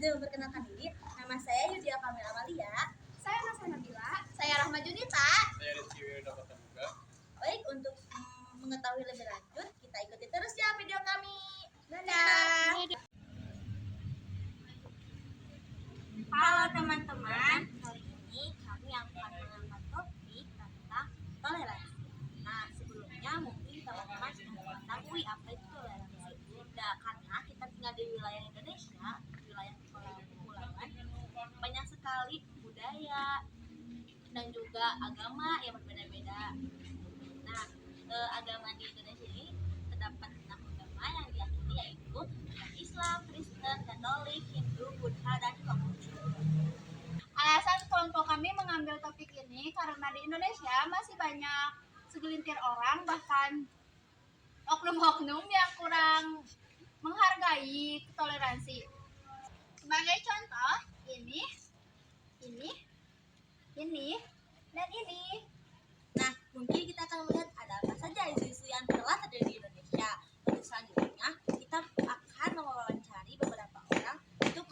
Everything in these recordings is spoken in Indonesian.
Sebelum perkenalkan diri, nama saya Yudia Kamila Amalia. Saya Nasa Nabila. Saya Rahma Junita. Saya Rizky Wirda Patamuga. Baik, untuk mengetahui lebih lanjut, kita ikuti terus ya video kami. Dadah. Halo teman-teman, kali ini kami akan mengangkat topik tentang toleransi. Nah, sebelumnya mungkin teman-teman sudah mengetahui apa itu toleransi. Nah, karena kita tinggal di wilayah Indonesia, di wilayah kepulauan, banyak sekali budaya dan juga agama yang berbeda-beda. Nah, agama di Indonesia ini terdapat 6 agama yang diyakini, yaitu Islam, Kristen, Katolik, Hindu, Buddha, dan Konghucu. Alasan kelompok kami mengambil topik ini karena di Indonesia masih banyak segelintir orang, bahkan oknum-oknum yang kurang menghargai toleransi. Sebagai contoh, ini, dan ini. Nah, mungkin kita akan melihat ada apa saja isu-isu yang telah terjadi di Indonesia. Untuk selanjutnya, kita akan mewawancari beberapa orang untuk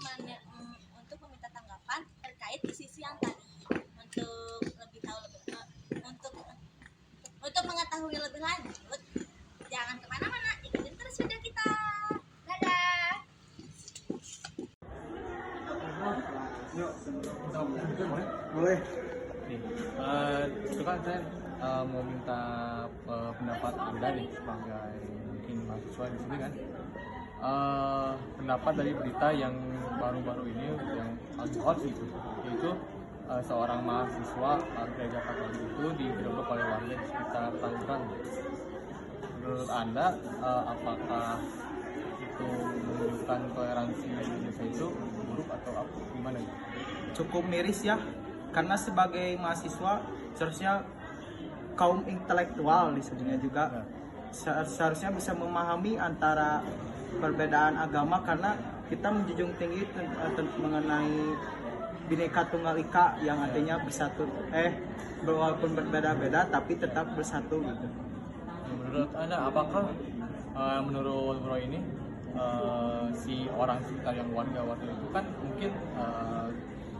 meminta tanggapan terkait isu-isu yang tadi. Untuk mengetahui lebih lanjut, jangan kemana-mana, ikutin terus video kita. Dadah. Boleh. Itu kan saya mau minta pendapat Anda nih sebagai mungkin mahasiswa di sini kan. Pendapat dari berita yang baru-baru ini yang lagi hot gitu, yaitu seorang mahasiswa gereja Katolik itu digerebek oleh warga di sekitar Tangerang. Menurut Anda, apakah itu menunjukkan toleransi Indonesia itu buruk atau apa? Gimana? Cukup miris ya, karena sebagai mahasiswa seharusnya kaum intelektual di sini juga seharusnya bisa memahami antara perbedaan agama, karena kita menjunjung tinggi mengenai Bhinneka Tunggal Ika yang artinya bersatu, walaupun berbeda-beda tapi tetap bersatu gitu. Menurut Anda, apakah menurut Bro ini si orang sekitar yang warga waktu itu kan mungkin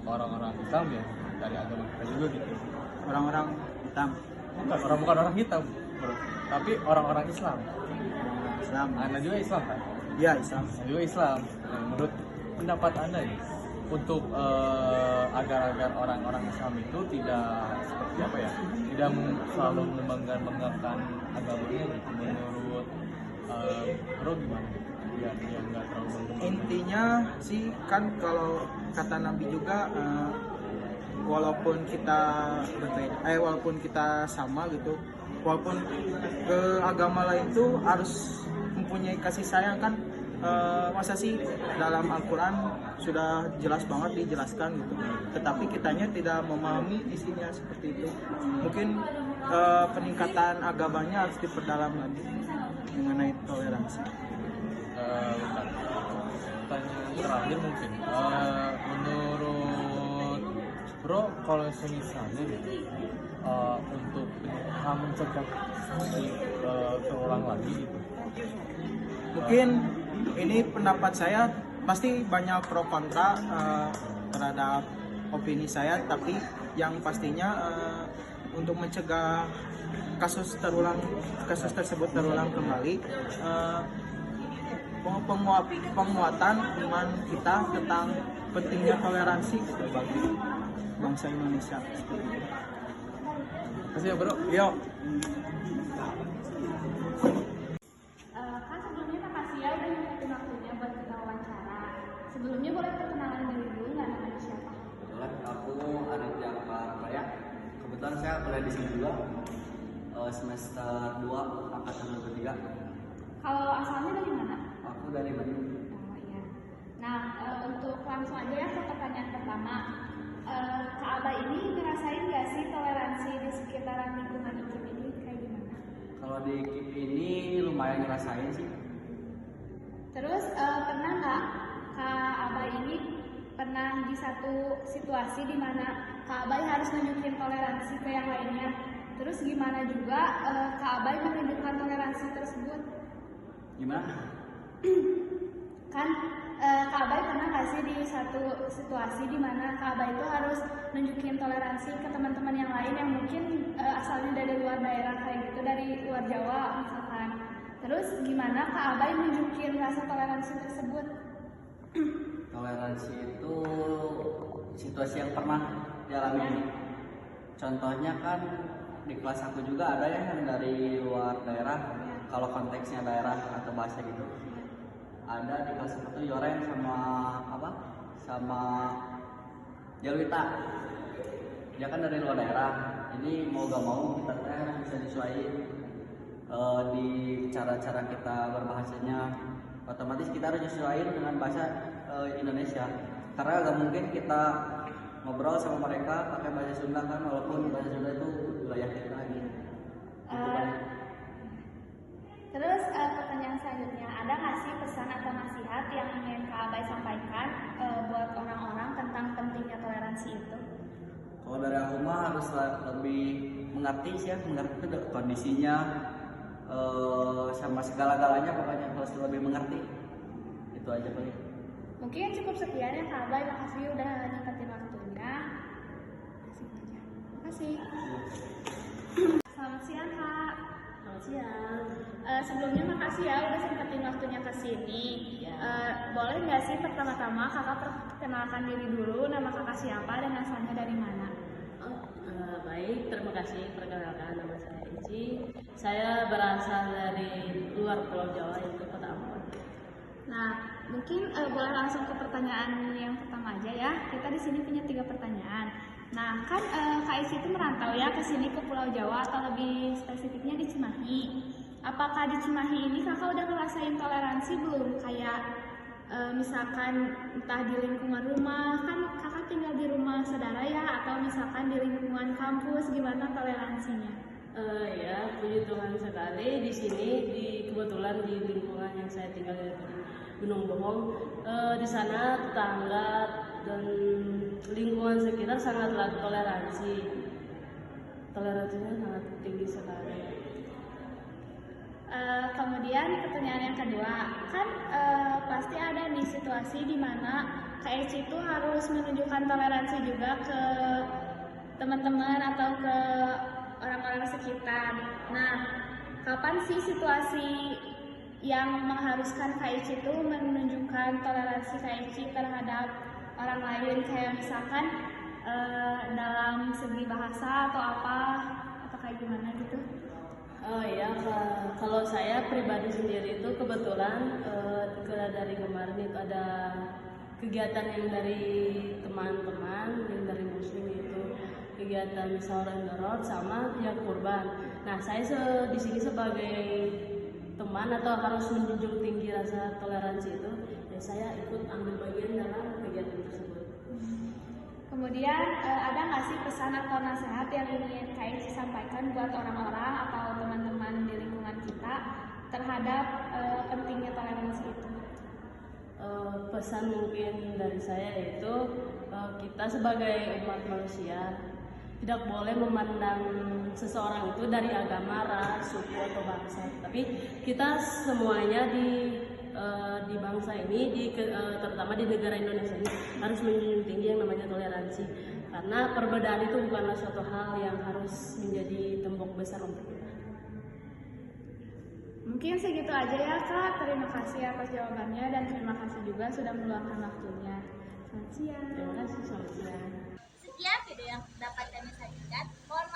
orang-orang Islam ya, dari agama kita juga gitu. Orang-orang hitam. Bukan orang hitam, Bro. Tapi orang-orang Islam. Islam. Anda juga Islam kan? Iya, Islam. Anda juga Islam. Nah, menurut pendapat Anda nih, untuk agar orang-orang Islam itu tidak seperti apa ya, tidak selalu membanggakan agamanya gitu. Menurut Bro gimana? Biar dia nggak terlalu membanggakan. Intinya sih kan kalau kata Nabi juga, walaupun kita berbeda, walaupun kita sama gitu, walaupun ke agama lain tuh harus mempunyai kasih sayang kan. Masa sih dalam Al-Quran sudah jelas banget dijelaskan gitu, tetapi kitanya tidak memahami isinya seperti itu. Mungkin peningkatan agamanya harus diperdalam lagi mengenai toleransi. Pertanyaan terakhir mungkin, menurut Bro, kalau misalnya untuk mencegah terulang lagi gitu, Mungkin ini pendapat saya, pasti banyak pro kontra terhadap opini saya, tapi yang pastinya untuk mencegah kasus tersebut terulang kembali, penguatan iman kita tentang pentingnya toleransi gitu bagi bangsa Indonesia. Terima kasih ya Bro. Yuk. Kan sebelumnya makasih ya udah nyempetin waktunya buat kita wawancara. Sebelumnya boleh perkenalan diri dulu nggak, namanya siapa? Kebetulan aku Aditya Raya. Kebetulan saya kuliah di sini juga, semester 2 angkatan 23. Kalau asalnya dari mana? Aku dari Bandung. Oh iya. Nah, untuk langsung aja ya ke pertanyaan pertama. Kak Abah ini ngerasain nggak sih toleransi di sekitaran lingkungan IKIP ini kayak gimana? Kalau di KIP ini lumayan ngerasain sih. Terus pernah nggak Kak Abah ini pernah di satu situasi di mana Kak Abah harus nunjukin toleransi ke yang lainnya? Terus gimana juga Kak Abah menunjukkan toleransi tersebut? Gimana? Kan Kak Abah pernah nggak nggak sih di satu situasi di mana Kak Abah itu harus nunjukin toleransi ke teman-teman yang lain yang mungkin asalnya dari luar daerah kayak gitu, dari luar Jawa misalkan. Terus gimana Kak Abah nunjukin rasa toleransi tersebut? Toleransi itu situasi yang pernah dialami. Contohnya kan di kelas aku juga ada yang dari luar daerah, kalau konteksnya daerah atau bahasa gitu. Ada di kelas aku tuh Yoren sama sama Jalwita. Dia kan dari luar daerah, jadi mau gak mau kita harus bisa disesuaikan di cara-cara kita berbahasanya. Otomatis kita harus disesuaikan dengan bahasa Indonesia, karena gak mungkin kita ngobrol sama mereka pakai bahasa Sunda kan, walaupun bahasa Sunda itu wilayah kita gitu. Terus pertanyaan selanjutnya, ada nggak sih pesan atau nasihat yang ingin Kak Abah sampaikan buat orang-orang tentang pentingnya toleransi itu? Kalau dari aku mah harus lebih mengerti sih ya, mengerti kondisinya sama segala-galanya, pokoknya harus lebih mengerti. Itu aja paling. Mungkin cukup sekian ya Kak Abah, makasih udah nyempetin waktunya. Makasih. Selamat siang Kak. Selamat siang. Sebelumnya makasih ya udah sempetin waktunya ke sini. Boleh nggak sih pertama-tama Kakak perkenalkan diri dulu, nama Kakak siapa dan asalnya dari mana? Baik, terima kasih. Perkenalkan, nama saya Ici. Saya berasal dari luar Pulau Jawa, yaitu Kota Ambon. Nah, mungkin boleh langsung ke pertanyaan yang pertama aja ya. Kita di sini punya 3 pertanyaan. Nah, kan Kak Isi itu merantau ya ke sini ke Pulau Jawa atau lebih spesifiknya di Cimahi. Apakah di Cimahi ini Kakak udah ngerasain toleransi belum? Kayak misalkan entah di lingkungan rumah, kan Kakak tinggal di rumah saudara ya, atau misalkan di lingkungan kampus, gimana toleransinya? Ya, puji Tuhan sekali di sini, kebetulan di lingkungan yang saya tinggal yaitu di Gunung Bohong, di sana tetangga dan lingkungan sekitar sangatlah toleransinya sangat tinggi sekali. Kemudian pertanyaan yang kedua, kan pasti ada nih situasi di mana Kak Eci itu harus menunjukkan toleransi juga ke teman-teman atau ke orang-orang sekitar. Nah, kapan sih situasi yang mengharuskan Kak Eci itu menunjukkan toleransi Kak Eci terhadap orang lain, kayak misalkan dalam segi bahasa atau apa, atau kayak gimana gitu? Oh iya, kalau saya pribadi sendiri itu kebetulan dari kemarin itu ada kegiatan yang dari teman-teman yang dari muslim, itu kegiatan sahur and dorot sama yang kurban. Nah, saya di sini sebagai teman atau harus menjunjung tinggi rasa toleransi itu, ya saya ikut ambil bagian dalam kegiatan tersebut. Kemudian ada nggak sih pesan atau nasihat yang ingin Kak Eci sampaikan buat orang-orang atau teman-teman di lingkungan kita terhadap pentingnya toleransi itu? Pesan mungkin dari saya yaitu kita sebagai umat manusia tidak boleh memandang seseorang itu dari agama, ras, suku atau bangsa, tapi kita semuanya di bangsa ini, terutama di negara Indonesia ini harus menjunjung tinggi yang namanya toleransi, karena perbedaan itu bukanlah suatu hal yang harus menjadi tembok besar untuk kita. Mungkin segitu aja ya Kak, terima kasih atas jawabannya dan terima kasih juga sudah meluangkan waktunya. Selamat siang. Terima kasih, selamat siang. Sekian video yang dapat kami sajikan. Mohon